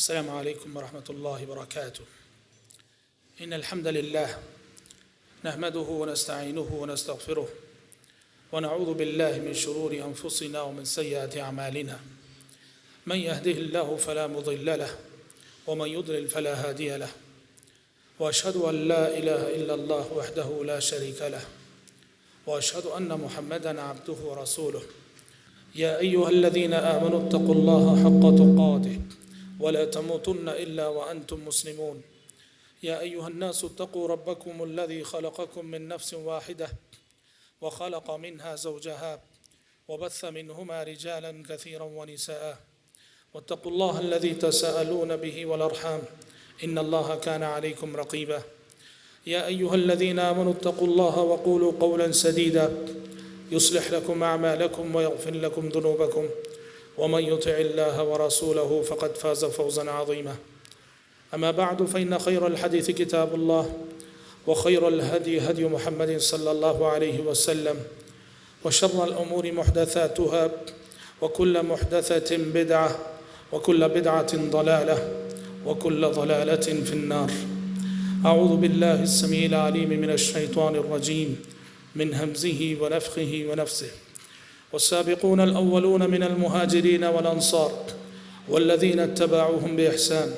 السلام عليكم ورحمة الله وبركاته. إن الحمد لله نحمده ونستعينه ونستغفره ونعوذ بالله من شرور أنفسنا ومن سيئات أعمالنا. من يهده الله فلا مضل له ومن يضلل فلا هادي له، وأشهد أن لا إله إلا الله وحده لا شريك له، وأشهد أن محمدًا عبده ورسوله. يا أيها الذين آمنوا اتقوا الله حق تقاته ولا تموتن إلا وأنتم مسلمون. يا أيها الناس اتقوا ربكم الذي خلقكم من نفس واحدة وخلق منها زوجها وبث منهما رجالا كثيرا ونساء، واتقوا الله الذي تساءلون به والأرحام إن الله كان عليكم رقيبا. يا أيها الذين آمنوا اتقوا الله وقولوا قولا سديدا يصلح لكم أعمالكم ويغفر لكم ذنوبكم، ومن يطع الله ورسوله فقد فاز فوزا عظيما. أما بعد، فإن خير الحديث كتاب الله، وخير الهدي هدي محمد صلى الله عليه وسلم، وشر الأمور محدثاتها، وكل محدثة بدعة، وكل بدعة ضلالة، وكل ضلالة في النار. أعوذ بالله السميع العليم من الشيطان الرجيم من همزه ونفخه ونفسه. والسابقون الأولون من المهاجرين والأنصار والذين اتبعوهم بإحسان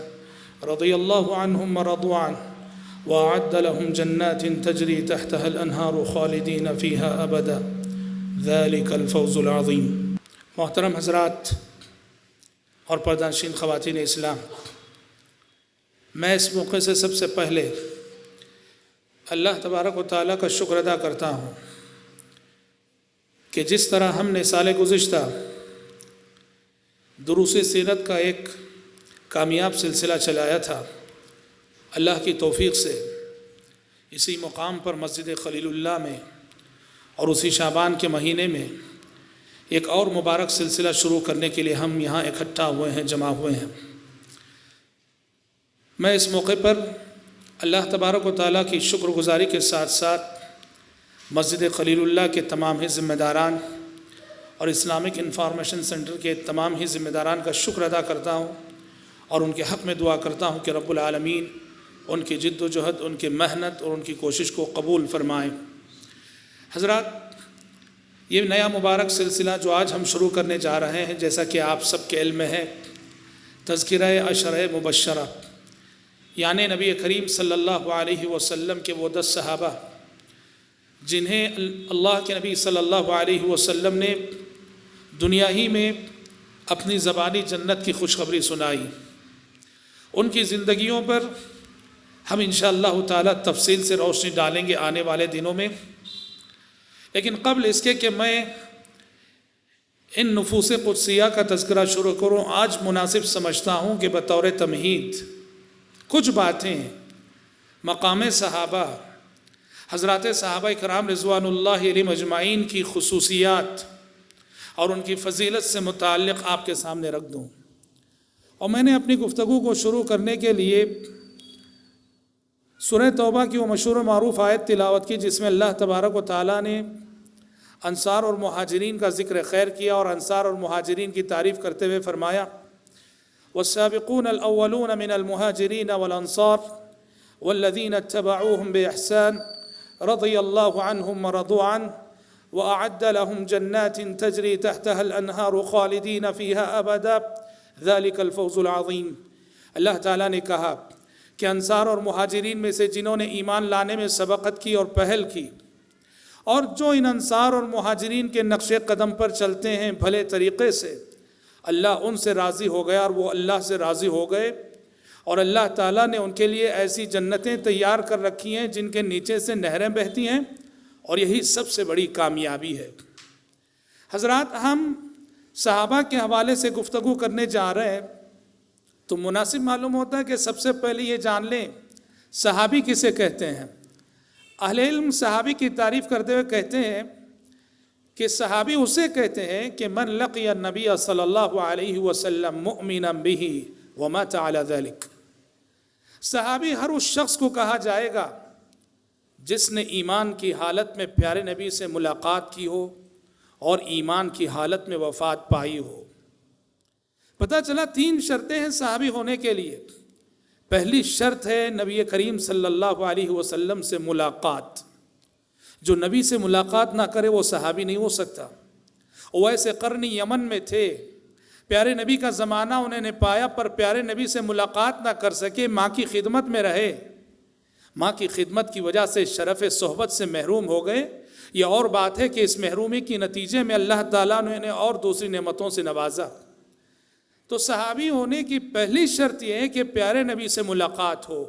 رضي الله عنهم ورضوا عنه وأعد لهم جنات تجري تحتها الأنهار خالدين فيها أبدا ذلك الفوز العظيم. محترم حضرات اور پردانشین خواتین اسلام، میں اس موقع سے سب سے پہلے اللہ تبارک و تعالیٰ کا شکر ادا کرتا ہوں کہ جس طرح ہم نے سال گزشتہ دروس سیرت کا ایک کامیاب سلسلہ چلایا تھا، اللہ کی توفیق سے اسی مقام پر مسجد خلیل اللہ میں اور اسی شعبان کے مہینے میں ایک اور مبارک سلسلہ شروع کرنے کے لیے ہم یہاں اکٹھا ہوئے ہیں، جمع ہوئے ہیں۔ میں اس موقع پر اللہ تبارک و تعالیٰ کی شکر گزاری کے ساتھ ساتھ مسجد خلیل اللہ کے تمام ہی ذمہ داران اور اسلامک انفارمیشن سینٹر کے تمام ہی ذمہ داران کا شکر ادا کرتا ہوں اور ان کے حق میں دعا کرتا ہوں کہ رب العالمین ان کی جد و جہد، ان کی محنت اور ان کی کوشش کو قبول فرمائیں۔ حضرات، یہ نیا مبارک سلسلہ جو آج ہم شروع کرنے جا رہے ہیں، جیسا کہ آپ سب کے علم میں ہے، تذکرہ عشرہ مبشرہ، یعنی نبی کریم صلی اللہ علیہ وسلم کے وہ 10 صحابہ جنہیں اللہ کے نبی صلی اللہ علیہ وسلم نے دنیا ہی میں اپنی زبانی جنت کی خوشخبری سنائی۔ ان کی زندگیوں پر ہم انشاءاللہ تعالی تفصیل سے روشنی ڈالیں گے آنے والے دنوں میں، لیکن قبل اس کے کہ میں ان نفوس قدسیہ کا تذکرہ شروع کروں، آج مناسب سمجھتا ہوں کہ بطور تمہید کچھ باتیں مقام صحابہ، حضرات صحابہ کرام رضوان اللہ علیہم اجمعین کی خصوصیات اور ان کی فضیلت سے متعلق آپ کے سامنے رکھ دوں۔ اور میں نے اپنی گفتگو کو شروع کرنے کے لیے سورہ توبہ کی وہ مشہور و معروف آیت تلاوت کی جس میں اللہ تبارک و تعالیٰ نے انصار اور مہاجرین کا ذکر خیر کیا اور انصار اور مہاجرین کی تعریف کرتے ہوئے فرمایا والسابقون الأولون من المهاجرين والأنصار والذين اتبعوهم بإحسان رضي الله عنهم ورضوا عنه وأعد لهم جنات تجري تحتها الأنهار خالدين فيها أبدا ذلك الفوز العظيم۔ اللہ تعالیٰ نے کہا کہ انصار اور مہاجرین میں سے جنہوں نے ایمان لانے میں سبقت کی اور پہل کی، اور جو ان انصار اور مہاجرین کے نقش قدم پر چلتے ہیں بھلے طریقے سے، اللہ ان سے راضی ہو گیا اور وہ اللہ سے راضی ہو گئے، اور اللہ تعالیٰ نے ان کے لیے ایسی جنتیں تیار کر رکھی ہیں جن کے نیچے سے نہریں بہتی ہیں، اور یہی سب سے بڑی کامیابی ہے۔ حضرات، ہم صحابہ کے حوالے سے گفتگو کرنے جا رہے ہیں تو مناسب معلوم ہوتا ہے کہ سب سے پہلے یہ جان لیں صحابی کسے کہتے ہیں۔ اہل علم صحابی کی تعریف کرتے ہوئے کہتے ہیں کہ صحابی اسے کہتے ہیں کہ من لقی النبی صلی اللہ علیہ وسلم مؤمنا به ومات علی ذلک۔ صحابی ہر اس شخص کو کہا جائے گا جس نے ایمان کی حالت میں پیارے نبی سے ملاقات کی ہو اور ایمان کی حالت میں وفات پائی ہو۔ پتہ چلا 3 شرطیں ہیں صحابی ہونے کے لیے. پہلی شرط ہے نبی کریم صلی اللہ علیہ وسلم سے ملاقات. جو نبی سے ملاقات نہ کرے وہ صحابی نہیں ہو سکتا. ویسے قرنی یمن میں تھے، پیارے نبی کا زمانہ انہیں نے پایا، پر پیارے نبی سے ملاقات نہ کر سکے، ماں کی خدمت میں رہے، ماں کی خدمت کی وجہ سے شرف صحبت سے محروم ہو گئے. یہ اور بات ہے کہ اس محرومی کے نتیجے میں اللہ تعالیٰ نے انہیں اور دوسری نعمتوں سے نوازا. تو صحابی ہونے کی پہلی شرط یہ ہے کہ پیارے نبی سے ملاقات ہو،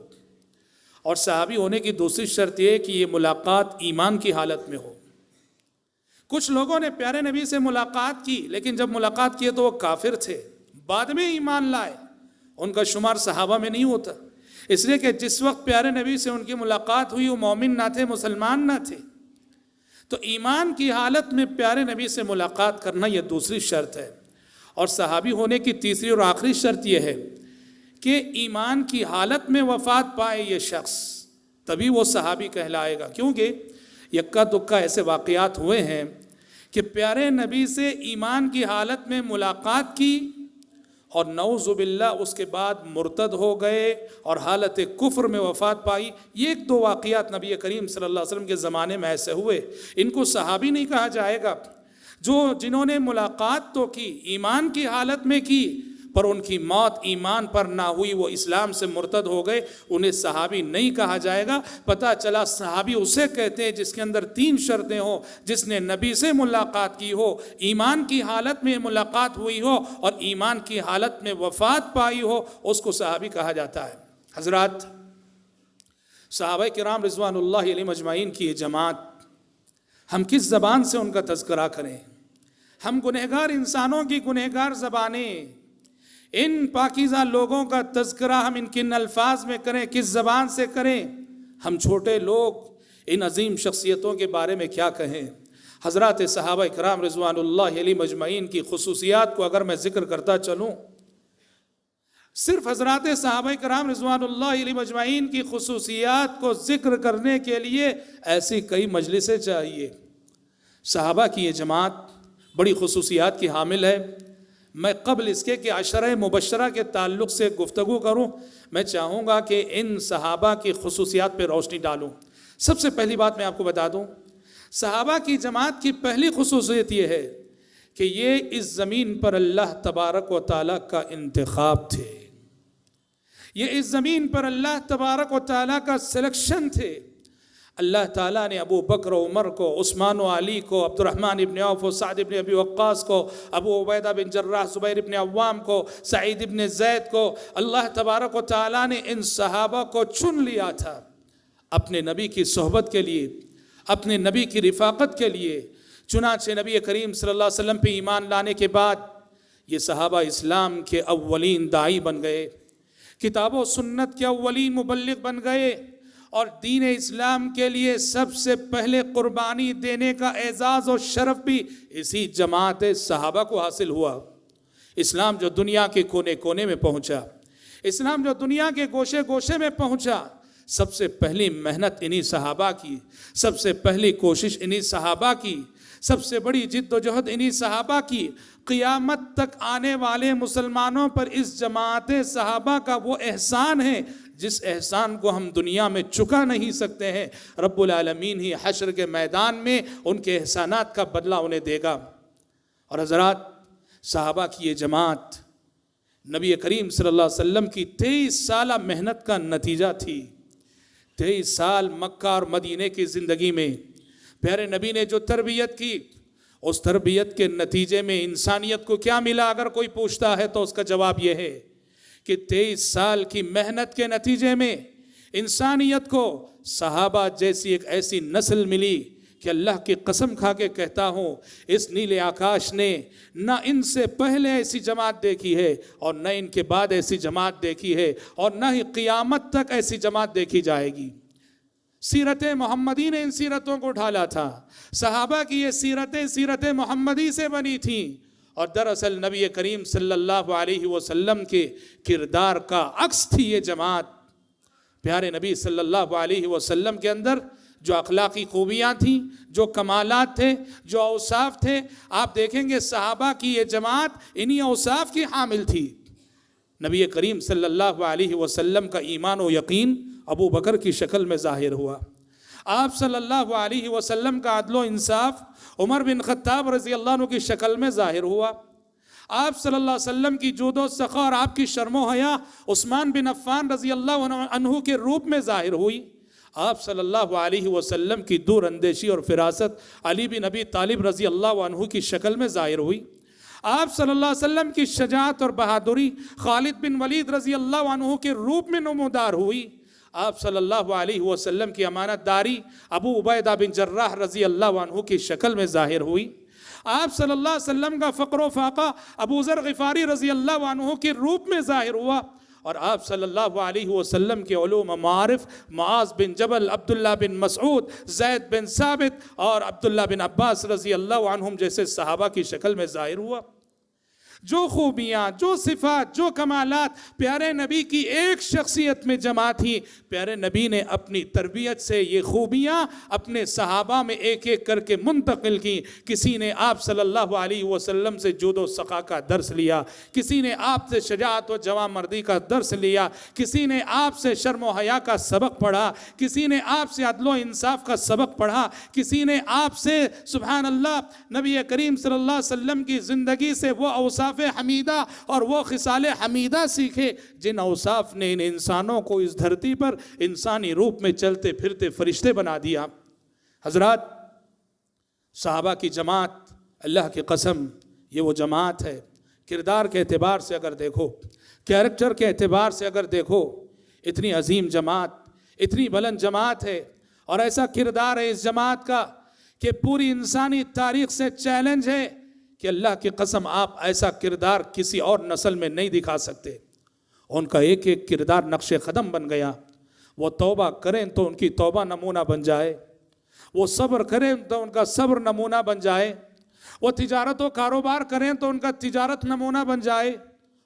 اور صحابی ہونے کی دوسری شرط یہ ہے کہ یہ ملاقات ایمان کی حالت میں ہو. کچھ لوگوں نے پیارے نبی سے ملاقات کی، لیکن جب ملاقات کیے تو وہ کافر تھے، بعد میں ایمان لائے، ان کا شمار صحابہ میں نہیں ہوتا. اس لیے کہ جس وقت پیارے نبی سے ان کی ملاقات ہوئی وہ مومن نہ تھے، مسلمان نہ تھے. تو ایمان کی حالت میں پیارے نبی سے ملاقات کرنا یہ دوسری شرط ہے. اور صحابی ہونے کی تیسری اور آخری شرط یہ ہے کہ ایمان کی حالت میں وفات پائے یہ شخص، تبھی وہ صحابی کہلائے گا. کیونکہ یکا دکا ایسے واقعات ہوئے ہیں کہ پیارے نبی سے ایمان کی حالت میں ملاقات کی اور نعوذ باللہ اس کے بعد مرتد ہو گئے اور حالت کفر میں وفات پائی. یہ 1-2 واقعات نبی کریم صلی اللہ علیہ وسلم کے زمانے میں ایسے ہوئے. ان کو صحابی نہیں کہا جائے گا. جنہوں نے ملاقات تو کی، ایمان کی حالت میں کی، پر ان کی موت ایمان پر نہ ہوئی، وہ اسلام سے مرتد ہو گئے، انہیں صحابی نہیں کہا جائے گا. پتہ چلا صحابی اسے کہتے ہیں جس کے اندر 3 شرطیں ہوں، جس نے نبی سے ملاقات کی ہو، ایمان کی حالت میں ملاقات ہوئی ہو اور ایمان کی حالت میں وفات پائی ہو، اس کو صحابی کہا جاتا ہے. حضرات، صحابہ کرام رضوان اللہ علیہم اجمعین کی یہ جماعت، ہم کس زبان سے ان کا تذکرہ کریں؟ ہم گنہگار انسانوں کی گنہگار زبانیں، ان پاکیزہ لوگوں کا تذکرہ ہم ان کن الفاظ میں کریں، کس زبان سے کریں؟ ہم چھوٹے لوگ ان عظیم شخصیتوں کے بارے میں کیا کہیں؟ حضرات صحابہ کرام رضوان اللہ علیہم اجمعین کی خصوصیات کو اگر میں ذکر کرتا چلوں، صرف حضرات صحابہ کرام رضوان اللہ علیہم اجمعین کی خصوصیات کو ذکر کرنے کے لیے ایسی کئی مجلسیں چاہیے. صحابہ کی یہ جماعت بڑی خصوصیات کی حامل ہے. میں قبل اس کے کہ عشرہ مبشرہ کے تعلق سے گفتگو کروں، میں چاہوں گا کہ ان صحابہ کی خصوصیات پہ روشنی ڈالوں. سب سے پہلی بات میں آپ کو بتا دوں، صحابہ کی جماعت کی پہلی خصوصیت یہ ہے کہ یہ اس زمین پر اللہ تبارک و تعالیٰ کا انتخاب تھے. یہ اس زمین پر اللہ تبارک و تعالیٰ کا سلیکشن تھے. اللہ تعالیٰ نے ابو بکر و عمر کو، عثمان و علی کو، عبد الرحمن ابن عوف و سعد ابن ابی وقاص کو، ابو عبیدہ بن جراح، زبیر ابن عوام کو، سعید ابن زید کو، اللہ تبارک و تعالیٰ نے ان صحابہ کو چن لیا تھا اپنے نبی کی صحبت کے لیے، اپنے نبی کی رفاقت کے لیے. چنانچہ نبی کریم صلی اللہ علیہ وسلم پہ ایمان لانے کے بعد یہ صحابہ اسلام کے اولین داعی بن گئے، کتاب و سنت کے اولین مبلغ بن گئے، اور دین اسلام کے لیے سب سے پہلے قربانی دینے کا اعزاز و شرف بھی اسی جماعت صحابہ کو حاصل ہوا. اسلام جو دنیا کے کونے کونے میں پہنچا، اسلام جو دنیا کے گوشے گوشے میں پہنچا، سب سے پہلی محنت انہی صحابہ کی، سب سے پہلی کوشش انہی صحابہ کی، سب سے بڑی جد و جہد انہی صحابہ کی. قیامت تک آنے والے مسلمانوں پر اس جماعت صحابہ کا وہ احسان ہے جس احسان کو ہم دنیا میں چکا نہیں سکتے ہیں. رب العالمین ہی حشر کے میدان میں ان کے احسانات کا بدلہ انہیں دے گا. اور حضرات، صحابہ کی یہ جماعت نبی کریم صلی اللہ علیہ وسلم کی 23 سالہ محنت کا نتیجہ تھی. 23 سال مکہ اور مدینے کی زندگی میں پیارے نبی نے جو تربیت کی، اس تربیت کے نتیجے میں انسانیت کو کیا ملا؟ اگر کوئی پوچھتا ہے تو اس کا جواب یہ ہے کہ 23 سال کی محنت کے نتیجے میں انسانیت کو صحابہ جیسی ایک ایسی نسل ملی کہ اللہ کی قسم کھا کے کہتا ہوں، اس نیلے آکاش نے نہ ان سے پہلے ایسی جماعت دیکھی ہے اور نہ ان کے بعد ایسی جماعت دیکھی ہے اور نہ ہی قیامت تک ایسی جماعت دیکھی جائے گی. سیرت محمدی نے ان سیرتوں کو ڈھالا تھا. صحابہ کی یہ سیرتیں سیرت محمدی سے بنی تھیں، اور دراصل نبی کریم صلی اللہ علیہ وسلم کے کردار کا عکس تھی یہ جماعت. پیارے نبی صلی اللہ علیہ وسلم کے اندر جو اخلاقی خوبیاں تھیں، جو کمالات تھے، جو اوصاف تھے، آپ دیکھیں گے صحابہ کی یہ جماعت انہی اوصاف کی حامل تھی۔ نبی کریم صلی اللہ علیہ وسلم کا ایمان و یقین ابو بکر کی شکل میں ظاہر ہوا۔ آپ صلی اللہ علیہ وسلم کا عدل و انصاف عمر بن خطاب رضی اللہ عنہ کی شکل میں ظاہر ہوا۔ آپ صلی اللہ علیہ وسلم کی جود و سخا اور آپ کی شرم و حیا عثمان بن عفان رضی اللہ عنہ کے روپ میں ظاہر ہوئی۔ آپ صلی اللہ علیہ وسلم کی دور اندیشی اور فراست علی بن ابی طالب رضی اللہ عنہ کی شکل میں ظاہر ہوئی۔ آپ صلی اللہ علیہ وسلم کی شجاعت اور بہادری خالد بن ولید رضی اللہ عنہ کے روپ میں نمودار ہوئی۔ آپ صلی اللہ علیہ وسلم کی امانت داری ابو عبیدہ بن جراح رضی اللہ عنہ کی شکل میں ظاہر ہوئی۔ آپ صلی اللہ علیہ وسلم کا فقر و فاقہ ابو ذر غفاری رضی اللہ عنہ کے روپ میں ظاہر ہوا، اور آپ صلی اللہ علیہ وسلم کے علوم و معارف معاذ بن جبل، عبداللہ بن مسعود، زید بن ثابت اور عبداللہ بن عباس رضی اللہ عنہم جیسے صحابہ کی شکل میں ظاہر ہوا۔ جو خوبیاں، جو صفات، جو کمالات پیارے نبی کی ایک شخصیت میں جمع تھی، پیارے نبی نے اپنی تربیت سے یہ خوبیاں اپنے صحابہ میں ایک ایک کر کے منتقل کی۔ کسی نے آپ صلی اللہ علیہ وسلم سے جود و سخا کا درس لیا، کسی نے آپ سے شجاعت و جوان مردی کا درس لیا، کسی نے آپ سے شرم و حیا کا سبق پڑھا، کسی نے آپ سے عدل و انصاف کا سبق پڑھا، کسی نے آپ سے سبحان اللہ نبی کریم صلی اللہ علیہ وسلم کی زندگی سے وہ اوصاف حمیدہ اور وہ خصال حمیدہ سیکھے جن اوصاف نے ان انسانوں کو اس دھرتی پر انسانی روپ میں چلتے پھرتے فرشتے بنا دیا۔ حضرات، صحابہ کی جماعت اللہ کی قسم یہ وہ جماعت ہے، کردار کے اعتبار سے اگر دیکھو، کیریکٹر کے اعتبار سے اگر دیکھو، اتنی عظیم جماعت، اتنی بلند جماعت ہے، اور ایسا کردار ہے اس جماعت کا کہ پوری انسانی تاریخ سے چیلنج ہے کہ اللہ کی قسم آپ ایسا کردار کسی اور نسل میں نہیں دکھا سکتے۔ ان کا ایک ایک کردار نقش قدم بن گیا۔ وہ توبہ کریں تو ان کی توبہ نمونہ بن جائے، وہ صبر کریں تو ان کا صبر نمونہ بن جائے، وہ تجارت و کاروبار کریں تو ان کا تجارت نمونہ بن جائے،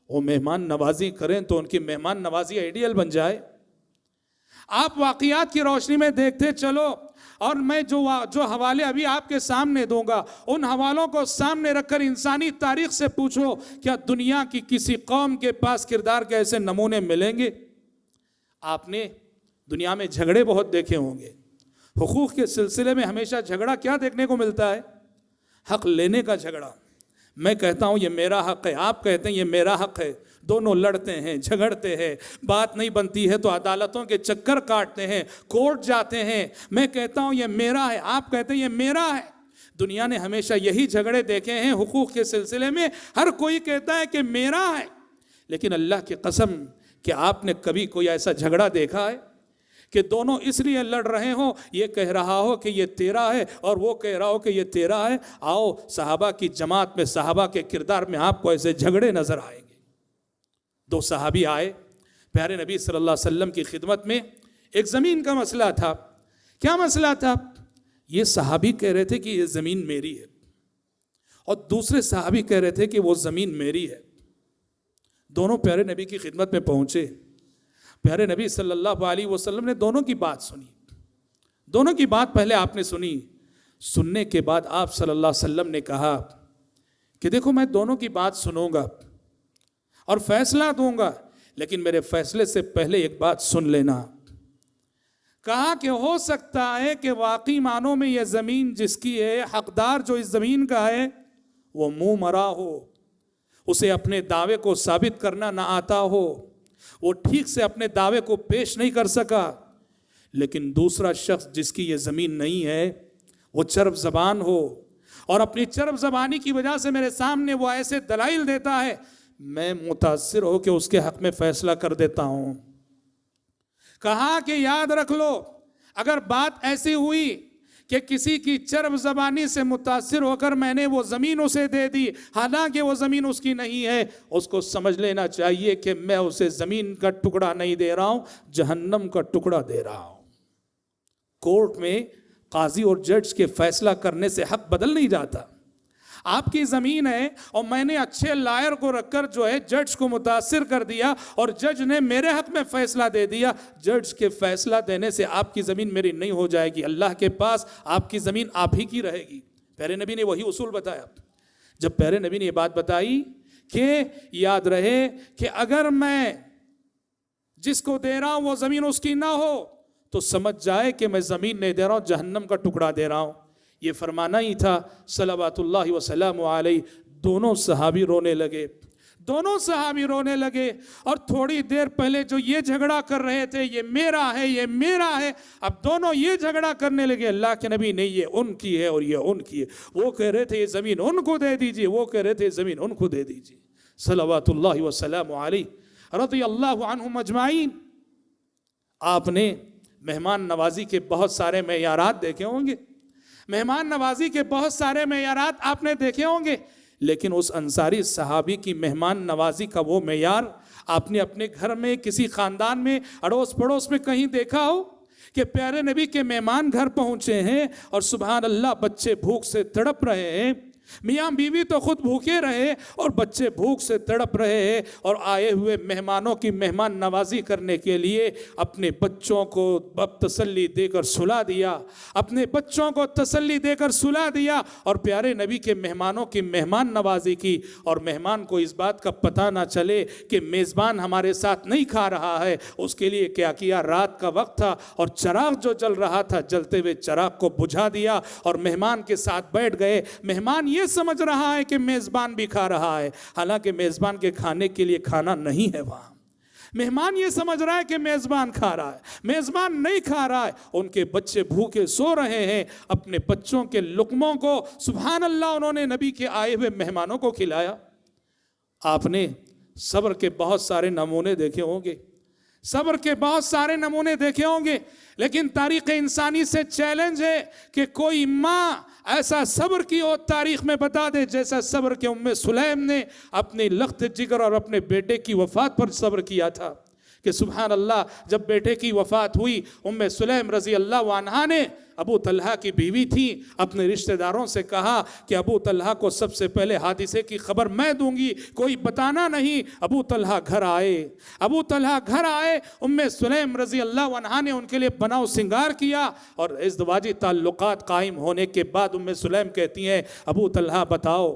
وہ مہمان نوازی کریں تو ان کی مہمان نوازی آئیڈیل بن جائے۔ آپ واقعات کی روشنی میں دیکھتے چلو، اور میں جو حوالے ابھی آپ کے سامنے دوں گا ان حوالوں کو سامنے رکھ کر انسانی تاریخ سے پوچھو، کیا دنیا کی کسی قوم کے پاس کردار کے ایسے نمونے ملیں گے؟ آپ نے دنیا میں جھگڑے بہت دیکھے ہوں گے، حقوق کے سلسلے میں ہمیشہ جھگڑا کیا دیکھنے کو ملتا ہے؟ حق لینے کا جھگڑا۔ میں کہتا ہوں یہ میرا حق ہے، آپ کہتے ہیں یہ میرا حق ہے، دونوں لڑتے ہیں، جھگڑتے ہیں، بات نہیں بنتی ہے تو عدالتوں کے چکر کاٹتے ہیں، کورٹ جاتے ہیں۔ میں کہتا ہوں یہ میرا ہے، آپ کہتے ہیں یہ میرا ہے۔ دنیا نے ہمیشہ یہی جھگڑے دیکھے ہیں حقوق کے سلسلے میں، ہر کوئی کہتا ہے کہ میرا ہے۔ لیکن اللہ کی قسم کہ آپ نے کبھی کوئی ایسا جھگڑا دیکھا ہے کہ دونوں اس لیے لڑ رہے ہوں، یہ کہہ رہا ہو کہ یہ تیرا ہے اور وہ کہہ رہا ہو کہ یہ تیرا ہے؟ آؤ صحابہ کی جماعت میں، صحابہ کے کردار میں آپ کو ایسے جھگڑے نظر آئیں گے۔ دو صحابی آئے پیارے نبی صلی اللہ علیہ وسلم کی خدمت میں، ایک زمین کا مسئلہ تھا۔ کیا مسئلہ تھا؟ یہ صحابی کہہ رہے تھے کہ یہ زمین میری ہے، اور دوسرے صحابی کہہ رہے تھے کہ وہ زمین میری ہے۔ دونوں پیارے نبی کی خدمت میں پہنچے، پیارے نبی صلی اللہ علیہ وسلم نے دونوں کی بات سنی۔ دونوں کی بات پہلے آپ نے سنی، سننے کے بعد آپ صلی اللہ علیہ وسلم نے کہا کہ دیکھو میں دونوں کی بات سنوں گا اور فیصلہ دوں گا، لیکن میرے فیصلے سے پہلے ایک بات سن لینا۔ کہا کہ ہو سکتا ہے کہ واقعی معنوں میں یہ زمین جس کی ہے، حقدار جو اس زمین کا ہے وہ منہ مرا ہو، اسے اپنے دعوے کو ثابت کرنا نہ آتا ہو، وہ ٹھیک سے اپنے دعوے کو پیش نہیں کر سکا، لیکن دوسرا شخص جس کی یہ زمین نہیں ہے وہ چرب زبان ہو، اور اپنی چرب زبانی کی وجہ سے میرے سامنے وہ ایسے دلائل دیتا ہے، میں متاثر ہو کے اس کے حق میں فیصلہ کر دیتا ہوں۔ کہا کہ یاد رکھ لو، اگر بات ایسی ہوئی کہ کسی کی چرب زبانی سے متاثر ہو کر میں نے وہ زمین اسے دے دی، حالانکہ وہ زمین اس کی نہیں ہے، اس کو سمجھ لینا چاہیے کہ میں اسے زمین کا ٹکڑا نہیں دے رہا ہوں، جہنم کا ٹکڑا دے رہا ہوں۔ کورٹ میں قاضی اور جج کے فیصلہ کرنے سے حق بدل نہیں جاتا۔ آپ کی زمین ہے اور میں نے اچھے لائر کو رکھ کر جو ہے جج کو متاثر کر دیا اور جج نے میرے حق میں فیصلہ دے دیا. جج کے فیصلہ دینے سے آپ کی زمین میری نہیں ہو جائے گی. اللہ کے پاس آپ کی زمین آپ ہی کی رہے گی. پیارے نبی نے وہی اصول بتایا. جب پیارے نبی نے یہ بات بتائی کہ یاد رہے کہ اگر میں جس کو دے رہا ہوں وہ زمین اس کی نہ ہو تو سمجھ جائے کہ میں زمین نہیں دے رہا ہوں، جہنم کا ٹکڑا دے رہا ہوں. یہ فرمانا ہی تھا صلوات اللہ وسلام علیہ. دونوں صحابی رونے لگے، دونوں صحابی رونے لگے. اور تھوڑی دیر پہلے جو یہ جھگڑا کر رہے تھے یہ میرا ہے یہ میرا ہے، اب دونوں یہ جھگڑا کرنے لگے. اللہ کے نبی نہیں، یہ ان کی ہے اور یہ ان کی ہے. وہ کہہ رہے تھے یہ زمین ان کو دے دیجیے، وہ کہہ رہے تھے زمین ان کو دے دیجیے. صلوات اللہ وسلام علیہ رضی اللہ عنہم اجمعین. آپ نے مہمان نوازی کے بہت سارے معیارات دیکھے ہوں گے، مہمان نوازی کے بہت سارے معیارات آپ نے دیکھے ہوں گے، لیکن اس انصاری صحابی کی مہمان نوازی کا وہ معیار آپ نے اپنے گھر میں، کسی خاندان میں، اڑوس پڑوس میں کہیں دیکھا ہو کہ پیارے نبی کے مہمان گھر پہنچے ہیں اور سبحان اللہ بچے بھوک سے تڑپ رہے ہیں، میاں بیوی تو خود بھوکے رہے اور بچے بھوک سے تڑپ رہے ہیں، اور آئے ہوئے مہمانوں کی مہمان نوازی کرنے کے لیے اپنے بچوں کو تسلی دے کر سلا دیا، اپنے بچوں کو تسلی دے کر سلا دیا اور پیارے نبی کے مہمانوں کی مہمان نوازی کی. اور مہمان کو اس بات کا پتہ نہ چلے کہ میزبان ہمارے ساتھ نہیں کھا رہا ہے. اس کے لیے کیا کیا، رات کا وقت تھا اور چراغ جو جل رہا تھا جلتے ہوئے چراغ کو بجھا دیا اور مہمان کے ساتھ بیٹھ گئے. مہمان یہ سمجھ رہا ہے کہ میزبان بھی کھا رہا ہے، حالانکہ میزبان کے کھانے کے لیے کھانا نہیں ہے وہاں. مہمان یہ سمجھ رہا ہے کہ میزبان کھا رہا ہے، میزبان نہیں کھا رہا ہے. ان کے بچے بھوکے سو رہے ہیں، اپنے بچوں کے لقموں کو سبحان اللہ انہوں نے نبی کے آئے ہوئے مہمانوں کو کھلایا. آپ نے صبر کے بہت سارے نمونے دیکھے ہوں گے، صبر کے بہت سارے نمونے دیکھے ہوں گے، لیکن تاریخ انسانی سے چیلنج ہے کہ کوئی ماں ایسا صبر کی ہو تاریخ میں بتا دے جیسا صبر کے ام سلیم نے اپنی لخت جگر اور اپنے بیٹے کی وفات پر صبر کیا تھا. کہ سبحان اللہ جب بیٹے کی وفات ہوئی ام سلیم رضی اللہ عنہا نے، ابو طلحہ کی بیوی تھی، اپنے رشتہ داروں سے کہا کہ ابو طلحہ کو سب سے پہلے حادثے کی خبر میں دوں گی، کوئی بتانا نہیں. ابو طلحہ گھر آئے، ابو طلحہ گھر آئے، ام سلیم رضی اللہ عنہا نے ان کے لیے بناؤ سنگار کیا اور ازدواجی تعلقات قائم ہونے کے بعد ام سلیم کہتی ہیں ابو طلحہ بتاؤ،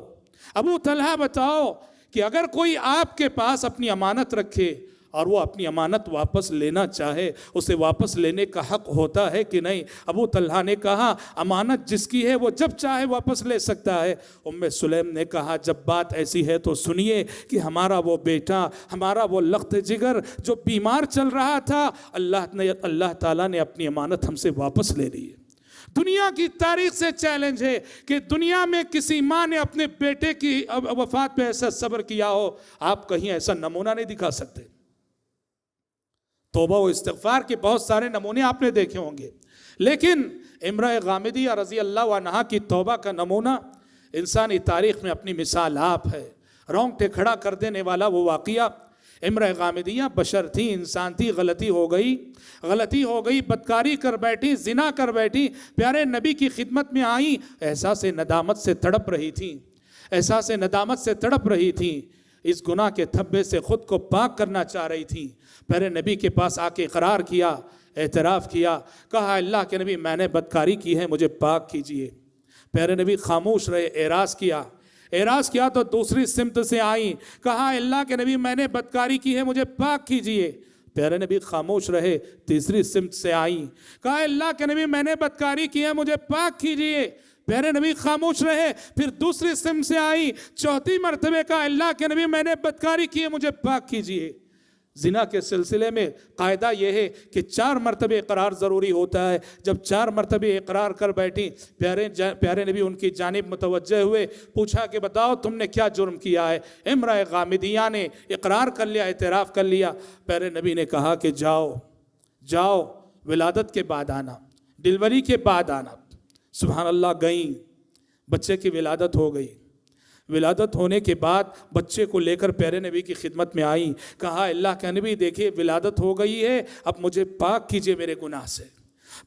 ابو طلحہ بتاؤ کہ اگر کوئی آپ کے پاس اپنی امانت رکھے اور وہ اپنی امانت واپس لینا چاہے، اسے واپس لینے کا حق ہوتا ہے کہ نہیں؟ ابو طلحہ نے کہا امانت جس کی ہے وہ جب چاہے واپس لے سکتا ہے. ام سلیم نے کہا جب بات ایسی ہے تو سنیے کہ ہمارا وہ بیٹا، ہمارا وہ لخت جگر جو بیمار چل رہا تھا، اللہ تعالیٰ نے اپنی امانت ہم سے واپس لے لی ہے. دنیا کی تاریخ سے چیلنج ہے کہ دنیا میں کسی ماں نے اپنے بیٹے کی وفات پہ ایسا صبر کیا ہو. آپ کہیں ایسا نمونہ نہیں دکھا سکتے. توبہ و استغفار کے بہت سارے نمونے آپ نے دیکھے ہوں گے، لیکن امرأ غامدیہ رضی اللہ عنہا کی توبہ کا نمونہ انسانی تاریخ میں اپنی مثال آپ ہے. رونگٹے کھڑا کر دینے والا وہ واقعہ. امرأ غامدیہ بشر تھی، انسان تھی، غلطی ہو گئی، بدکاری کر بیٹھی، زنا کر بیٹھی، پیارے نبی کی خدمت میں آئی، احساس ندامت سے تڑپ رہی تھی، اس گناہ کے تھبے سے خود کو پاک کرنا چاہ رہی تھی. پیارے نبی کے پاس آ کے اقرار کیا، اعتراف کیا، کہا اللہ کے نبی میں نے بدکاری کی ہے، مجھے پاک کیجئے. پیارے نبی خاموش رہے، اعراض کیا تو دوسری سمت سے آئیں، کہا اللہ کے نبی میں نے بدکاری کی ہے، مجھے پاک کیجئے. پیارے نبی خاموش رہے، تیسری سمت سے آئیں، کہا اللہ کے نبی میں نے بدکاری کی ہے، مجھے پاک کیجئے. پیارے نبی خاموش رہے، پھر دوسری سمت سے آئی، چوتھی مرتبہ کہا اللہ کے نبی میں نے بدکاری کی ہے، مجھے پاک کیجئے. زنا کے سلسلے میں قاعدہ یہ ہے کہ 4 مرتبہ اقرار ضروری ہوتا ہے. جب 4 مرتبہ اقرار کر بیٹھی، پیارے نبی ان کی جانب متوجہ ہوئے، پوچھا کہ بتاؤ تم نے کیا جرم کیا ہے؟ امرأ غامدیہ نے اقرار کر لیا، اعتراف کر لیا. پیارے نبی نے کہا کہ جاؤ ولادت کے بعد آنا، ڈیلیوری کے بعد آنا. سبحان اللہ، گئیں، بچے کی ولادت ہو گئی. ولادت ہونے کے بعد بچے کو لے کر پیارے نبی کی خدمت میں آئیں، کہا اللہ کے نبی دیکھیے ولادت ہو گئی ہے، اب مجھے پاک کیجئے میرے گناہ سے.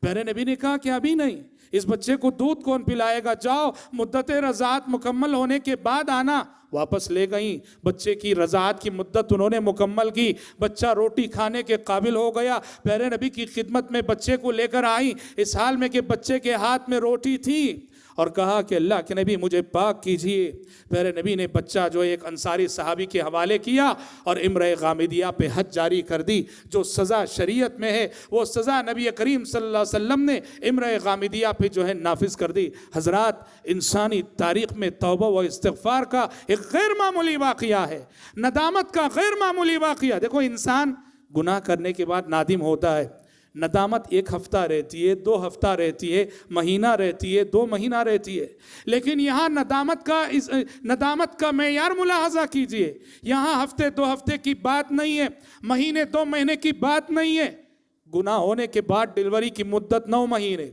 پیارے نبی نے کہا کہ ابھی نہیں، اس بچے کو دودھ کون پلائے گا، جاؤ مدت رضاعت مکمل ہونے کے بعد آنا۔ واپس لے گئیں، بچے کی رضاعت کی مدت انہوں نے مکمل کی، بچہ روٹی کھانے کے قابل ہو گیا۔ پیارے نبی کی خدمت میں بچے کو لے کر آئیں، اس حال میں کہ بچے کے ہاتھ میں روٹی تھی، اور کہا کہ اللہ کے نبی مجھے پاک کیجئے۔ پیارے نبی نے بچہ جو ایک انصاری صحابی کے حوالے کیا اور امرہ غامدیہ پہ حد جاری کر دی۔ جو سزا شریعت میں ہے وہ سزا نبی کریم صلی اللہ علیہ وسلم نے امرہ غامدیہ پہ جو ہے نافذ کر دی۔ حضرات، انسانی تاریخ میں توبہ و استغفار کا ایک غیر معمولی واقعہ ہے، ندامت کا غیر معمولی واقعہ۔ دیکھو، انسان گناہ کرنے کے بعد نادم ہوتا ہے، ندامت 1 ہفتہ رہتی ہے، 2 ہفتہ رہتی ہے، مہینہ رہتی ہے، 2 مہینہ رہتی ہے، لیکن یہاں ندامت کا معیار ملاحظہ کیجئے۔ یہاں ہفتے 2 ہفتے کی بات نہیں ہے، مہینے 2 مہینے کی بات نہیں ہے۔ گناہ ہونے کے بعد ڈیلیوری کی مدت 9 مہینے،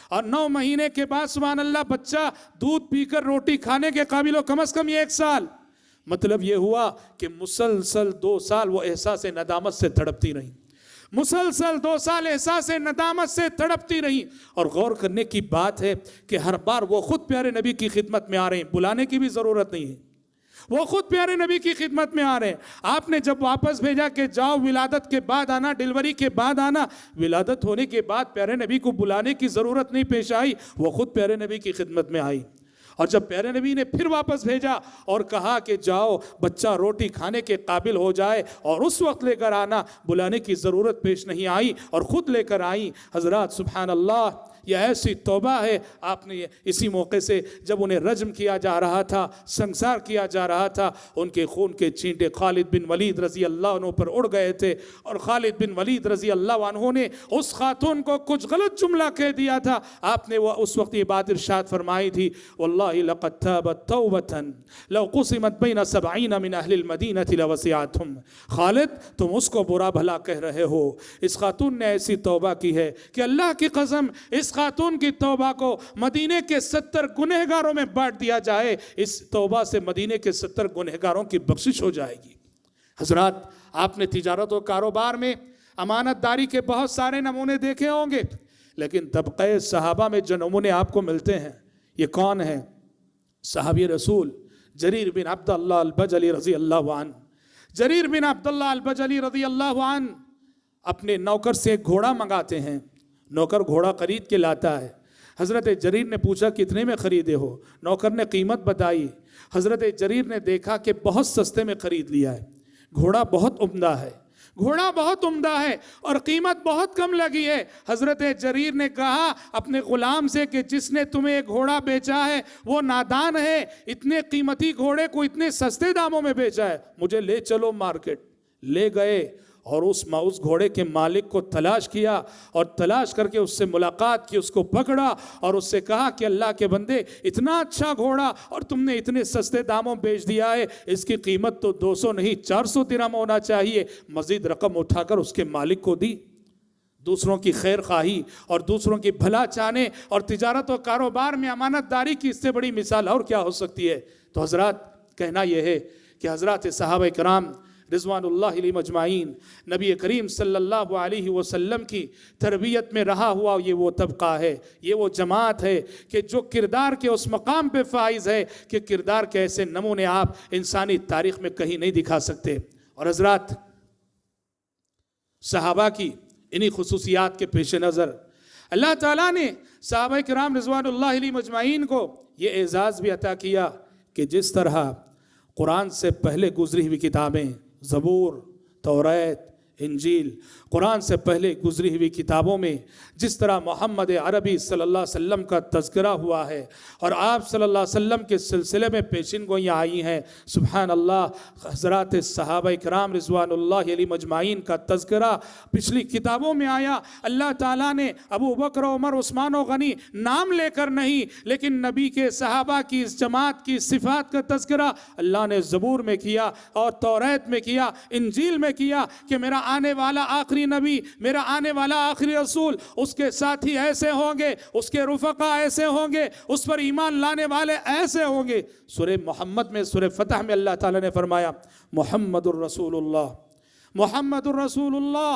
اور 9 مہینے کے بعد سبحان اللہ بچہ دودھ پی کر روٹی کھانے کے قابل ہو، کم از کم یہ 1 سال۔ مطلب یہ ہوا کہ مسلسل 2 سال وہ احساس ندامت سے تڑپتی رہیں، مسلسل 2 سال احساس ندامت سے تڑپتی رہیں۔ اور غور کرنے کی بات ہے کہ ہر بار وہ خود پیارے نبی کی خدمت میں آ رہے ہیں، بلانے کی بھی ضرورت نہیں ہے، وہ خود پیارے نبی کی خدمت میں آ رہے ہیں۔ آپ نے جب واپس بھیجا کہ جاؤ ولادت کے بعد آنا، ڈیلیوری کے بعد آنا، ولادت ہونے کے بعد پیارے نبی کو بلانے کی ضرورت نہیں پیش آئی، وہ خود پیارے نبی کی خدمت میں آئی۔ اور جب پیارے نبی نے پھر واپس بھیجا اور کہا کہ جاؤ بچہ روٹی کھانے کے قابل ہو جائے اور اس وقت لے کر آنا، بلانے کی ضرورت پیش نہیں آئی اور خود لے کر آئیں۔ حضرات سبحان اللہ، یہ ایسی توبہ ہے۔ آپ نے اسی موقع سے جب انہیں رجم کیا جا رہا تھا، سنسار کیا جا رہا تھا، ان کے خون کے چینٹے خالد بن ولید رضی اللہ عنہ پر اڑ گئے تھے، اور خالد بن ولید رضی اللہ عنہ نے اس خاتون کو کچھ غلط جملہ کہہ دیا تھا۔ آپ نے وہ اس وقت یہ بات ارشاد فرمائی تھی، واللہ لقد تابت توبة لو قسمت بین 70 من اہل المدینہ لوسعتهم۔ خالد، تم اس کو برا بھلا کہہ رہے ہو، اس خاتون نے ایسی توبہ کی ہے کہ اللہ کی قسم اس خاتون کی توبہ کو مدینے کے 70 گنہگاروں میں بانٹ دیا جائے، اس توبہ سے مدینے کے 70 گنہگاروں کی بخشش ہو جائے گی۔ حضرات، آپ نے تجارت و کاروبار میں امانت داری کے بہت سارے نمونے دیکھے ہوں گے، لیکن طبقہ صحابہ میں جو نمونے آپ کو ملتے ہیں یہ کون ہیں؟ صحابی رسول جریر بن عبداللہ البجلی رضی اللہ عنہ۔ جریر بن عبداللہ البجلی رضی اللہ عنہ اپنے نوکر سے ایک گھوڑا منگاتے ہیں، نوکر گھوڑا خرید کے لاتا ہے۔ حضرت جریر نے پوچھا کتنے میں خریدے ہو؟ نوکر نے قیمت بتائی۔ حضرت جریر نے دیکھا کہ بہت سستے میں خرید لیا ہے، گھوڑا بہت عمدہ ہے، گھوڑا بہت عمدہ ہے اور قیمت بہت کم لگی ہے۔ حضرت جریر نے کہا اپنے غلام سے کہ جس نے تمہیں ایک گھوڑا بیچا ہے وہ نادان ہے، اتنے قیمتی گھوڑے کو اتنے سستے داموں میں بیچا ہے، مجھے لے چلو مارکیٹ۔ لے گئے اور اس گھوڑے کے مالک کو تلاش کیا، اور تلاش کر کے اس سے ملاقات کی، اس کو پکڑا اور اس سے کہا کہ اللہ کے بندے، اتنا اچھا گھوڑا اور تم نے اتنے سستے داموں بیچ دیا ہے، اس کی قیمت تو 200 نہیں 400 درہم ہونا چاہیے۔ مزید رقم اٹھا کر اس کے مالک کو دی۔ دوسروں کی خیر خواہی اور دوسروں کی بھلا چاہنے اور تجارت و کاروبار میں امانت داری کی اس سے بڑی مثال اور کیا ہو سکتی ہے؟ تو حضرات، کہنا یہ ہے کہ حضرات صحابہ کرام رضوان اللہ علیہ مجمعین، نبی کریم صلی اللہ علیہ وسلم کی تربیت میں رہا ہوا یہ وہ طبقہ ہے، یہ وہ جماعت ہے کہ جو کردار کے اس مقام پہ فائز ہے کہ کردار کے ایسے نمونے آپ انسانی تاریخ میں کہیں نہیں دکھا سکتے۔ اور حضرات، صحابہ کی انہی خصوصیات کے پیش نظر اللہ تعالیٰ نے صحابہ کرام رضوان اللہ علیہ مجمعین کو یہ اعزاز بھی عطا کیا کہ جس طرح قرآن سے پہلے گزری ہوئی کتابیں، زبور، توریت، انجیل، قرآن سے پہلے گزری ہوئی کتابوں میں جس طرح محمد عربی صلی اللہ علیہ وسلم کا تذکرہ ہوا ہے اور آپ صلی اللہ علیہ وسلم کے سلسلے میں پیشین گوئیاں آئی ہیں، سبحان اللہ، حضرات صحابہ کرام رضوان اللہ علیہ مجمعین کا تذکرہ پچھلی کتابوں میں آیا۔ اللہ تعالیٰ نے ابو بکر، عمر، عثمان و غنی نام لے کر نہیں، لیکن نبی کے صحابہ کی اس جماعت کی صفات کا تذکرہ اللہ نے زبور میں کیا اور توریت میں کیا، انجیل میں کیا کہ میرا آنے والا آخری نبی، میرا آنے والا آخری رسول، اس کے ساتھی ایسے ہوں گے، اس کے رفقا ایسے ہوں گے، اس پر ایمان لانے والے ایسے ہوں گے۔ سورہ محمد میں، سورہ فتح میں اللہ تعالیٰ نے فرمایا محمد الرسول اللہ، محمد الرسول اللہ،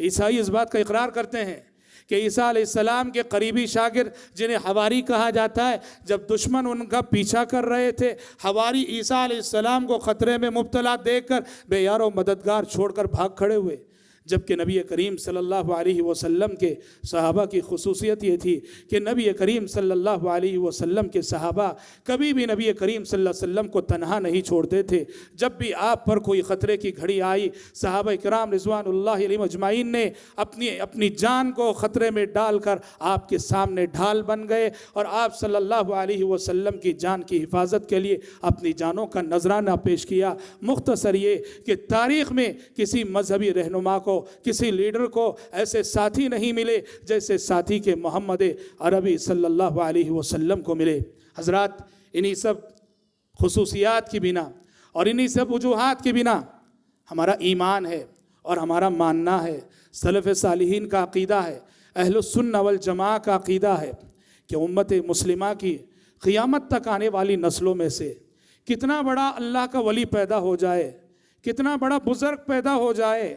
عیسائی اس بات کا اقرار کرتے ہیں کہ عیسیٰ علیہ السلام کے قریبی شاگرد جنہیں حواری کہا جاتا ہے، جب دشمن ان کا پیچھا کر رہے تھے، حواری عیسیٰ علیہ السلام کو خطرے میں مبتلا دیکھ کر بے یار و مددگار چھوڑ کر بھاگ کھڑے ہوئے، جبکہ نبی کریم صلی اللہ علیہ وسلم کے صحابہ کی خصوصیت یہ تھی کہ نبی کریم صلی اللہ علیہ وسلم کے صحابہ کبھی بھی نبی کریم صلی اللہ علیہ وسلم کو تنہا نہیں چھوڑتے تھے۔ جب بھی آپ پر کوئی خطرے کی گھڑی آئی، صحابہ کرام رضوان اللہ علیہم اجمعین نے اپنی جان کو خطرے میں ڈال کر آپ کے سامنے ڈھال بن گئے، اور آپ صلی اللہ علیہ وسلم کی جان کی حفاظت کے لیے اپنی جانوں کا نذرانہ پیش کیا۔ مختصر یہ کہ تاریخ میں کسی مذہبی رہنما کو، کسی لیڈر کو ایسے ساتھی نہیں ملے جیسے ساتھی کے محمد عربی صلی اللہ علیہ وسلم کو ملے۔ حضرات، انہی سب خصوصیات کی بنا اور انہی سب وجوہات کی بنا ہمارا ایمان ہے اور ہمارا ماننا ہے، سلف صالحین کا عقیدہ ہے، اہل السنہ والجماعہ کا عقیدہ ہے کہ امت مسلمہ کی قیامت تک آنے والی نسلوں میں سے کتنا بڑا اللہ کا ولی پیدا ہو جائے، کتنا بڑا بزرگ پیدا ہو جائے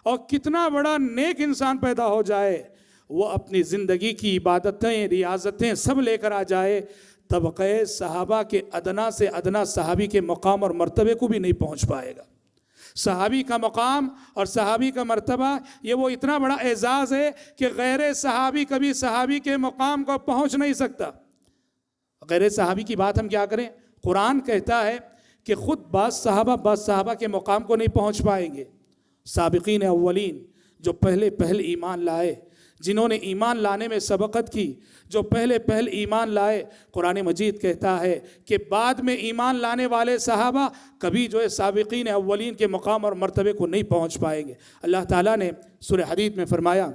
اور کتنا بڑا نیک انسان پیدا ہو جائے، وہ اپنی زندگی کی عبادتیں، ریاضتیں سب لے کر آ جائے، طبقہ صحابہ کے ادنا سے ادنا صحابی کے مقام اور مرتبے کو بھی نہیں پہنچ پائے گا۔ صحابی کا مقام اور صحابی کا مرتبہ یہ وہ اتنا بڑا اعزاز ہے کہ غیر صحابی کبھی صحابی کے مقام کو پہنچ نہیں سکتا۔ غیر صحابی کی بات ہم کیا کریں؟ قرآن کہتا ہے کہ خود بعض صحابہ کے مقام کو نہیں پہنچ پائیں گے۔ سابقین اولین جو پہلے ایمان لائے، جنہوں نے ایمان لانے میں سبقت کی، جو پہلے ایمان لائے، قرآن مجید کہتا ہے کہ بعد میں ایمان لانے والے صحابہ کبھی جو ہے سابقین اولین کے مقام اور مرتبے کو نہیں پہنچ پائیں گے۔ اللہ تعالیٰ نے سورہ حدید میں فرمایا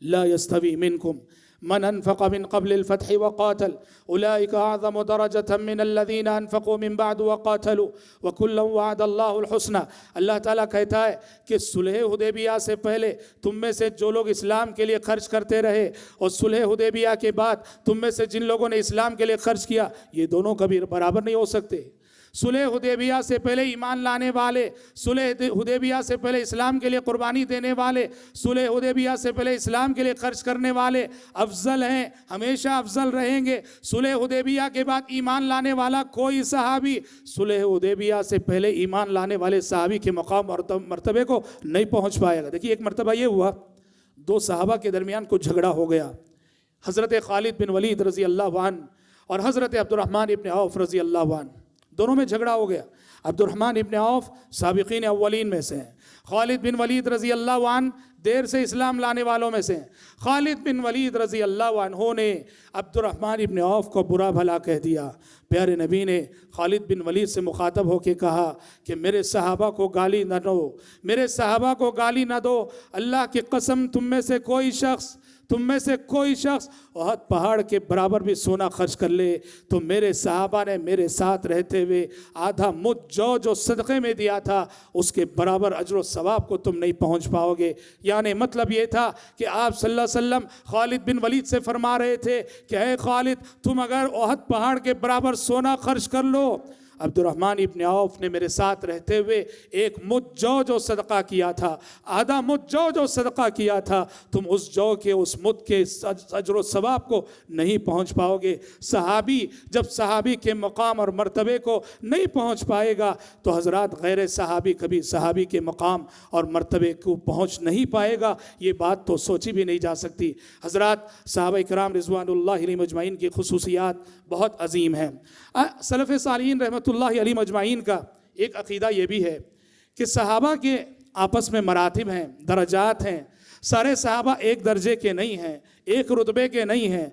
لا يستوي منكم من انفق من قبل الفتح وقاتل اولئك اعظم درجة من الذين انفقوا من بعد وقاتلوا وكلا وعد الله الحسنى۔ اللہ تعالیٰ کہتا ہے کہ صلح حدیبیہ سے پہلے تم میں سے جو لوگ اسلام کے لیے خرچ کرتے رہے اور صلح حدیبیہ کے بعد تم میں سے جن لوگوں نے اسلام کے لیے خرچ کیا، یہ دونوں کبھی برابر نہیں ہو سکتے۔ صلح حدیبیہ سے پہلے ایمان لانے والے، صلح حدیبیہ سے پہلے اسلام کے لیے قربانی دینے والے، صلح حدیبیہ سے پہلے اسلام کے لیے خرچ کرنے والے افضل ہیں، ہمیشہ افضل رہیں گے۔ صلح حدیبیہ کے بعد ایمان لانے والا کوئی صحابی صلح حدیبیہ سے پہلے ایمان لانے والے صحابی کے مقام اور مرتبے کو نہیں پہنچ پائے گا۔ دیکھیے، ایک مرتبہ یہ ہوا، دو صحابہ کے درمیان کچھ جھگڑا ہو گیا، حضرت خالد بن ولید رضی اللہ عنہ اور حضرت عبد الرحمن ابن عوف رضی اللہ عنہ، دونوں میں جھگڑا ہو گیا۔ عبد الرحمن ابن عوف سابقین اولین میں سے ہیں، خالد بن ولید رضی اللہ عنہ دیر سے اسلام لانے والوں میں سے ہیں۔ خالد بن ولید رضی اللہ عنہ نے عبد الرحمن ابن عوف کو برا بھلا کہہ دیا۔ پیارے نبی نے خالد بن ولید سے مخاطب ہو کے کہا کہ میرے صحابہ کو گالی نہ دو، میرے صحابہ کو گالی نہ دو، اللہ کی قسم تم میں سے کوئی شخص احد پہاڑ کے برابر بھی سونا خرچ کر لے تو میرے صحابہ نے میرے ساتھ رہتے ہوئے آدھا مجھ جو صدقے میں دیا تھا اس کے برابر اجر و ثواب کو تم نہیں پہنچ پاؤ گے۔ یعنی مطلب یہ تھا کہ آپ صلی اللہ علیہ وسلم خالد بن ولید سے فرما رہے تھے کہ اے خالد، تم اگر احد پہاڑ کے برابر سونا خرچ کر لو، عبد الرحمن ابن عوف نے میرے ساتھ رہتے ہوئے ایک مجھ جو صدقہ کیا تھا، آدھا مجھ جو صدقہ کیا تھا، تم اس جو کے اس مد کے اجر و ثواب کو نہیں پہنچ پاؤ گے۔ صحابی جب صحابی کے مقام اور مرتبے کو نہیں پہنچ پائے گا تو حضرات غیر صحابی کبھی صحابی کے مقام اور مرتبے کو پہنچ نہیں پائے گا۔ یہ بات تو سوچی بھی نہیں جا سکتی۔ حضرات، صحابہ کرام رضوان اللہ علیہم اجمعین کی خصوصیات بہت عظیم ہیں۔ سلف صالحین رحمۃ اللہ علیہ مجمعین کا ایک عقیدہ یہ بھی ہے کہ صحابہ کے آپس میں مراتب ہیں، درجات ہیں، سارے صحابہ ایک درجے کے نہیں ہیں، ایک رتبے کے نہیں ہیں۔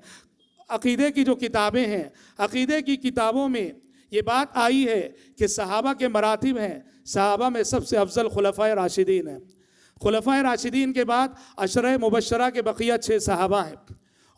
عقیدے کی جو کتابیں ہیں، عقیدے کی کتابوں میں یہ بات آئی ہے کہ صحابہ کے مراتب ہیں۔ صحابہ میں سب سے افضل خلفائے راشدین ہیں۔ خلفائے راشدین کے بعد عشرہ مبشرہ کے بقیہ 6 صحابہ ہیں،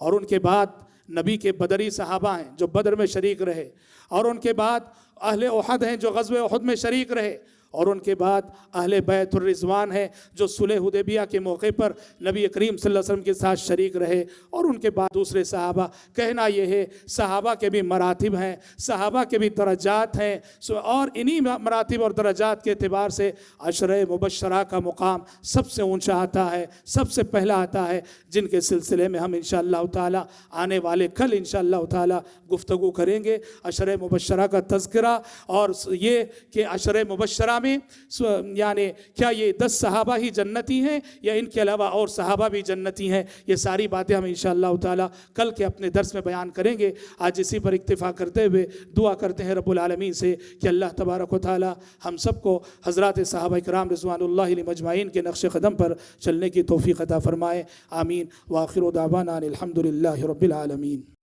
اور ان کے بعد نبی کے بدری صحابہ ہیں جو بدر میں شریک رہے، اور ان کے بعد اہل احد ہیں جو غزوہ احد میں شریک رہے، اور ان کے بعد اہل بیت الرضوان ہیں جو صلح حدیبیہ کے موقع پر نبی کریم صلی اللہ علیہ وسلم کے ساتھ شریک رہے، اور ان کے بعد دوسرے صحابہ۔ کہنا یہ ہے صحابہ کے بھی مراتب ہیں، صحابہ کے بھی درجات ہیں، اور انہی مراتب اور درجات کے اعتبار سے عشرہ مبشرہ کا مقام سب سے اونچا آتا ہے، سب سے پہلا آتا ہے، جن کے سلسلے میں ہم انشاءاللہ تعالی آنے والے کل انشاءاللہ تعالی گفتگو کریں گے۔ عشرہ مبشرہ کا تذکرہ، اور یہ کہ عشرہ مبشرہ میں یعنی کیا یہ 10 صحابہ ہی جنتی ہیں یا ان کے علاوہ اور صحابہ بھی جنتی ہیں، یہ ساری باتیں ہم انشاءاللہ تعالی کل کے اپنے درس میں بیان کریں گے۔ آج اسی پر اکتفا کرتے ہوئے دعا کرتے ہیں رب العالمین سے کہ اللہ تبارک و تعالی ہم سب کو حضرات صحابہ کرام رضوان اللہ علیہم اجمعین کے نقش قدم پر چلنے کی توفیق عطا فرمائے، آمین۔ وآخر دعوانا الحمد للہ رب العالمین۔